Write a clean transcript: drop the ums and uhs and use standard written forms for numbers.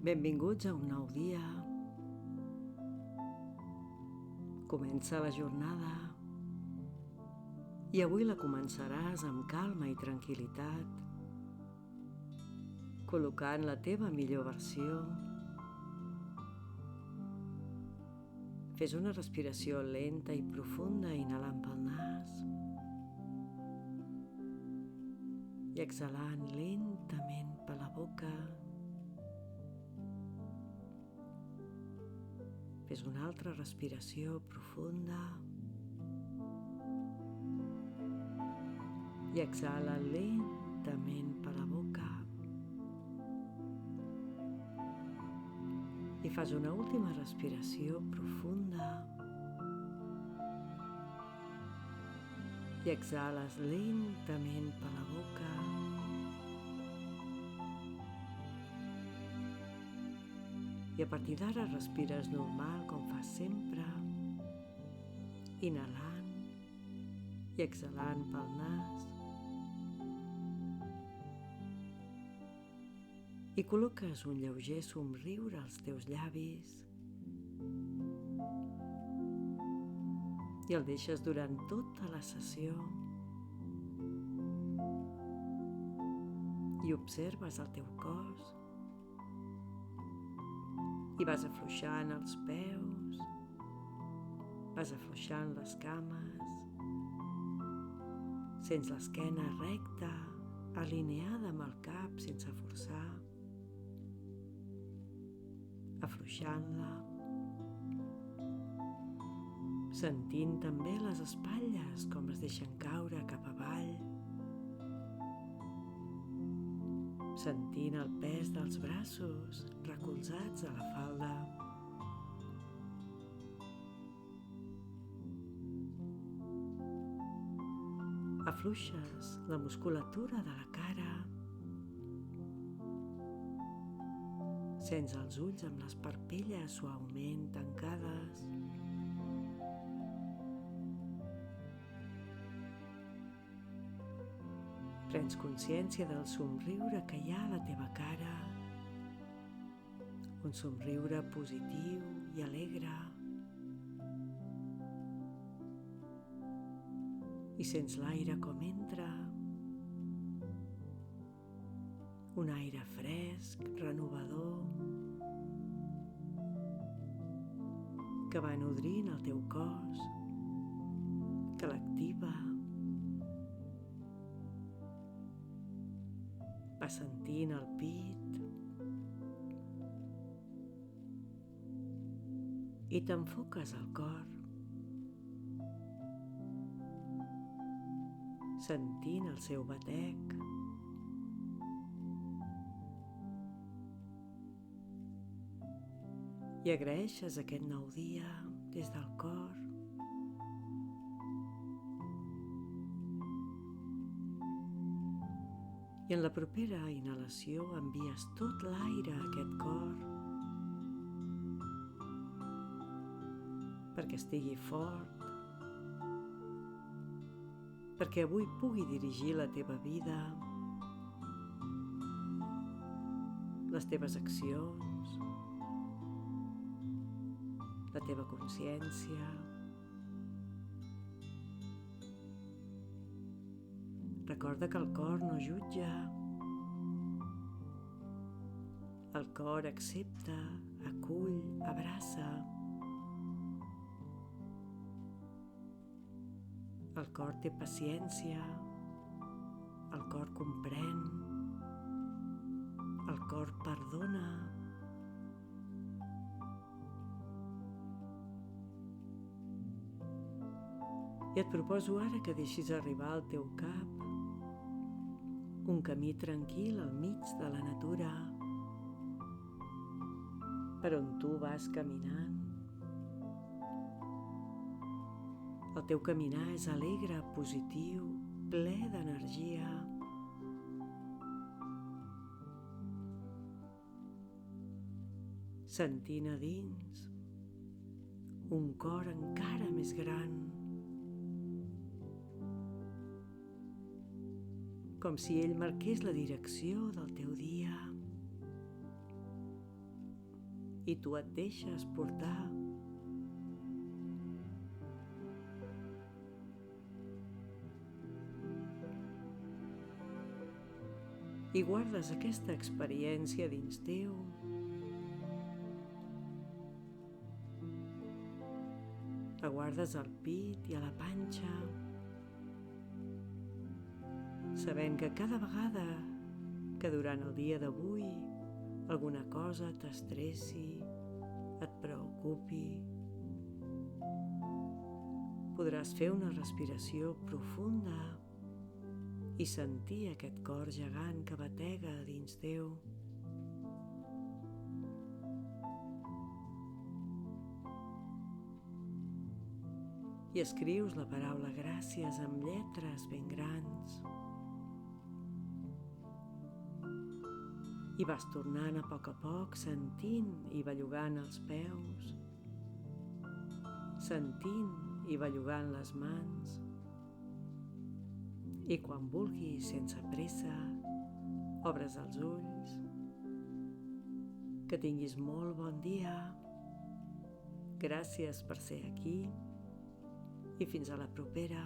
Benvinguts a un nou dia. Comença la jornada i avui la començaràs amb calma i tranquil·litat, col·locant la teva millor versió. Fes una respiració lenta i profunda inhalant pel nas i exhalant lentament per la boca. Fes una altra respiració profunda i exhala lentament per la boca. I fas una última respiració profunda i exhales lentament per la boca. I a partir d'ara respires normal com fas sempre, inhalant i exhalant pel nas. I col·loques un lleuger somriure als teus llavis i el deixes durant tota la sessió i observes el teu cos i vas afluixant els peus, vas afluixant les cames, sents l'esquena recta, alineada amb el cap sense forçar, afluixant-la, sentint també les espatlles com es deixen caure cap avall, sentint el pes dels braços recolzats a la falda. Afluixes la musculatura de la cara. Sents els ulls amb les parpelles suaument tancades. Prens consciència del somriure que hi ha a la teva cara, un somriure positiu i alegre. I sents l'aire com entra, un aire fresc, renovador, que va nodrint el teu cos, que l'activa. Vas sentint el pit i t'enfoques al cor, sentint el seu batec. I agraeixes aquest nou dia des del cor. I en la propera inhalació envies tot l'aire a aquest cor perquè estigui fort, perquè avui pugui dirigir la teva vida, les teves accions, la teva consciència. Recorda que el cor no jutja, el cor accepta, acull, abraça. El cor té paciència, el cor comprèn, el cor perdona. I et proposo ara que deixis arribar al teu cap un camí tranquil al mig de la natura, per on tu vas caminant. El teu caminar és alegre, positiu, ple d'energia. Sentint a dins un cor encara més gran, com si ell marqués la direcció del teu dia. i tu et deixes portar. I guardes aquesta experiència dins teu. La guardes al pit i a la panxa, sabent que cada vegada que durant el dia d'avui alguna cosa t'estressi, et preocupi, podràs fer una respiració profunda i sentir aquest cor gegant que batega dins teu. I escrius la paraula gràcies amb lletres ben grans. I vas tornant a poc, sentint i bellugant els peus, sentint i bellugant les mans. I quan vulguis, sense pressa, obres els ulls. Que tinguis molt bon dia. Gràcies per ser aquí i fins a la propera.